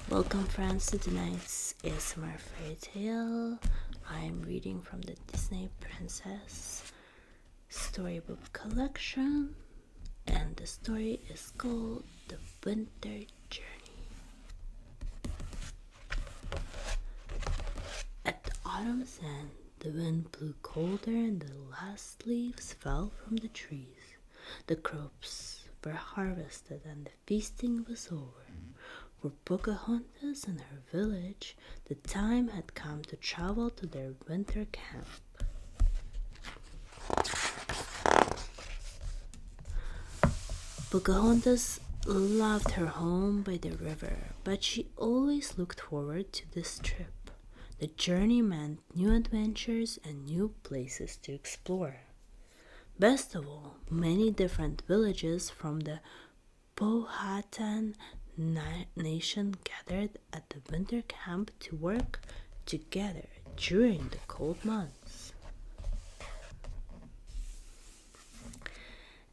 Welcome, friends, to tonight's ASMR fairy tale. I am reading from the Disney Princess storybook collection, and the story is called The Winter Journey. At the autumn's end, the wind blew colder and the last leaves fell from the trees. The crops were harvested and the feasting was over. For Pocahontas and her village, the time had come to travel to their winter camp. Pocahontas loved her home by the river, but she always looked forward to this trip. The journey meant new adventures and new places to explore. Best of all, many different villages from the Powhatan nation gathered at the winter camp to work together during the cold months.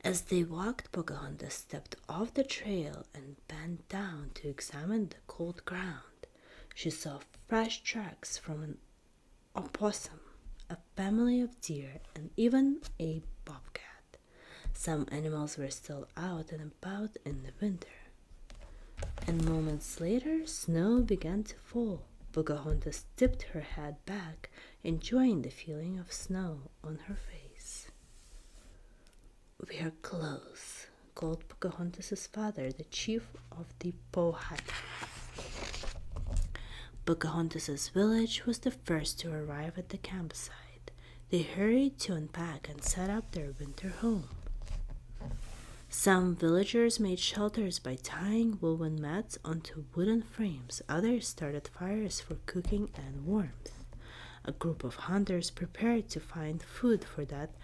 As they walked, Pocahontas stepped off the trail and bent down to examine the cold ground. She saw fresh tracks from an opossum, a family of deer, and even a bobcat. Some animals were still out and about in the winter. And moments later, snow began to fall. Pocahontas tipped her head back, enjoying the feeling of snow on her face. "We are close," called Pocahontas' father, the chief of the Powhatan. Pocahontas' village was the first to arrive at the campsite. They hurried to unpack and set up their winter home. Some villagers made shelters by tying woven mats onto wooden frames. Others started fires for cooking and warmth. A group of hunters prepared to find food for that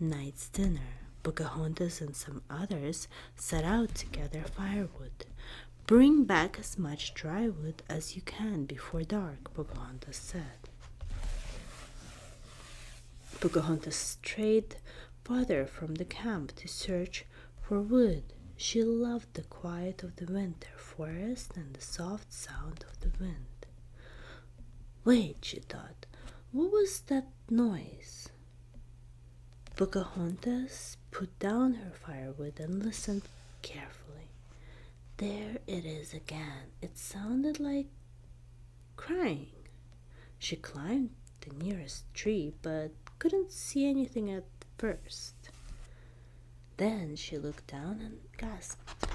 night's dinner. Pocahontas and some others set out to gather firewood. "Bring back as much dry wood as you can before dark," Pocahontas said. Pocahontas strayed farther from the camp to search for wood. She loved the quiet of the winter forest and the soft sound of the wind. "Wait," she thought, "what was that noise?" Pocahontas put down her firewood and listened carefully. "There it is again. It sounded like crying." She climbed the nearest tree but couldn't see anything at first. Then she looked down and gasped.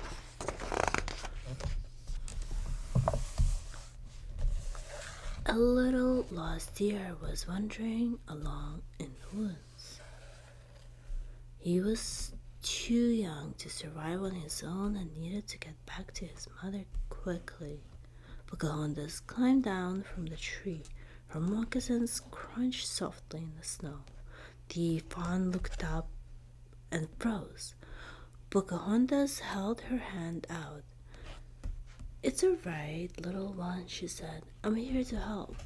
A little lost deer was wandering along in the woods. He was too young to survive on his own and needed to get back to his mother quickly. Pocahontas climbed down from the tree. Her moccasins crunched softly in the snow. The fawn looked up and froze. Pocahontas held her hand out. "It's all right, little one," she said. "I'm here to help."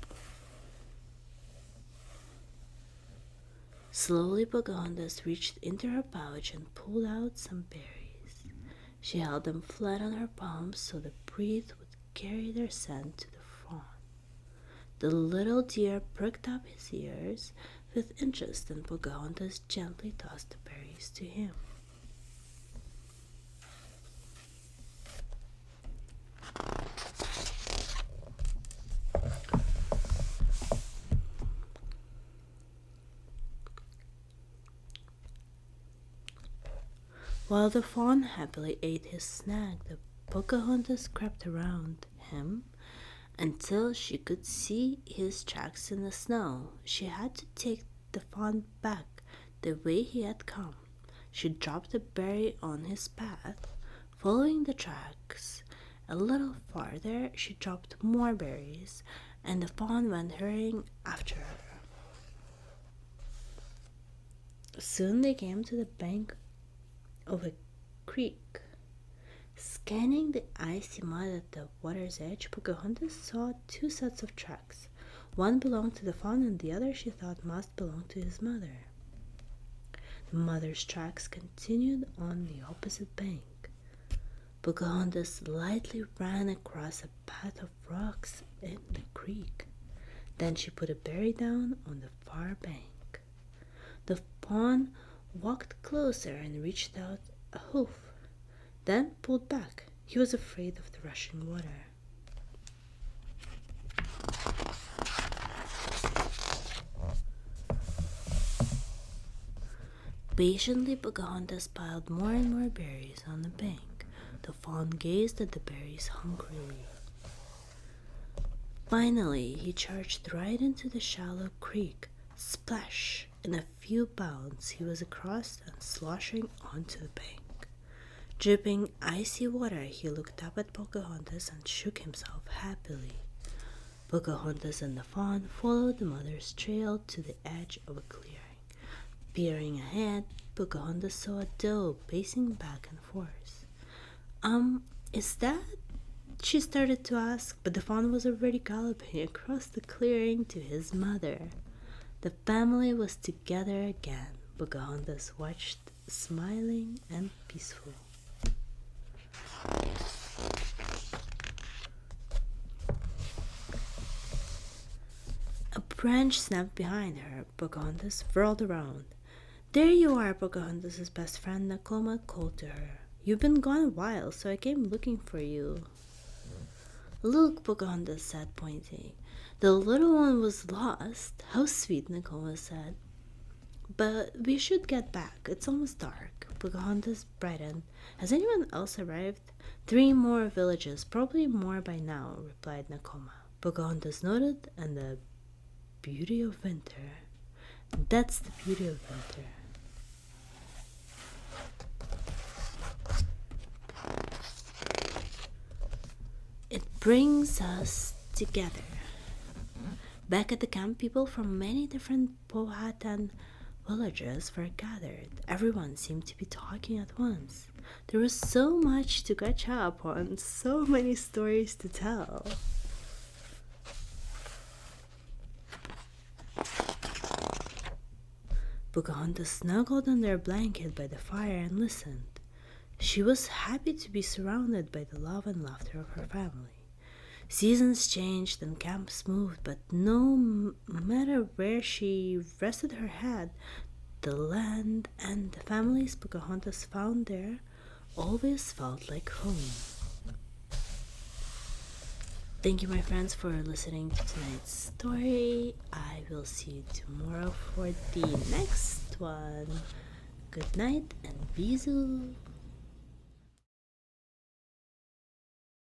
Slowly, Pocahontas reached into her pouch and pulled out some berries. She held them flat on her palms so the breeze would carry their scent to the fawn. The little deer pricked up his ears with interest, and Pocahontas gently tossed the berries to him. While the fawn happily ate his snack, the Pocahontas crept around him until she could see his tracks in the snow. She had to take the fawn back the way he had come. She dropped a berry on his path. Following the tracks a little farther, she dropped more berries, and the fawn went hurrying after her. Soon they came to the bank of a creek. Scanning the icy mud at the water's edge, Pocahontas saw two sets of tracks. One belonged to the fawn and the other she thought must belong to his mother. The mother's tracks continued on the opposite bank. Pocahontas lightly ran across a path of rocks in the creek. Then she put a berry down on the far bank. The fawn walked closer and reached out a hoof, then pulled back. He was afraid of the rushing water. Patiently, Pocahontas piled more and more berries on the bank. The fawn gazed at the berries hungrily. Finally, he charged right into the shallow creek. Splash! In a few bounds, he was across and sloshing onto the bank. Dripping icy water, he looked up at Pocahontas and shook himself happily. Pocahontas and the fawn followed the mother's trail to the edge of a clearing. Peering ahead, Pocahontas saw a doe pacing back and forth. Is that? She started to ask, but the fawn was already galloping across the clearing to his mother. The family was together again. Pocahontas watched, smiling and peaceful. A branch snapped behind her. Pocahontas whirled around. There you are, Pocahontas' best friend, Nakoma called to her. You've been gone a while, so I came looking for you. Look, Pocahontas said, pointing. The little one was lost. How sweet, Nakoma said. But we should get back. It's almost dark. Pocahontas brightened. Has anyone else arrived? 3 more villages, probably more by now, replied Nakoma. Pocahontas nodded, and the beauty of winter. That's the beauty of winter. It brings us together. Back at the camp, people from many different Powhatan villages were gathered. Everyone seemed to be talking at once. There was so much to catch up on, so many stories to tell. Pocahontas snuggled under a blanket by the fire and listened. She was happy to be surrounded by the love and laughter of her family. Seasons changed and camps moved, but no matter where she rested her head, the land and the families Pocahontas found there always felt like home. Thank you, my friends, for listening to tonight's story. I will see you tomorrow for the next one. Good night and bisous.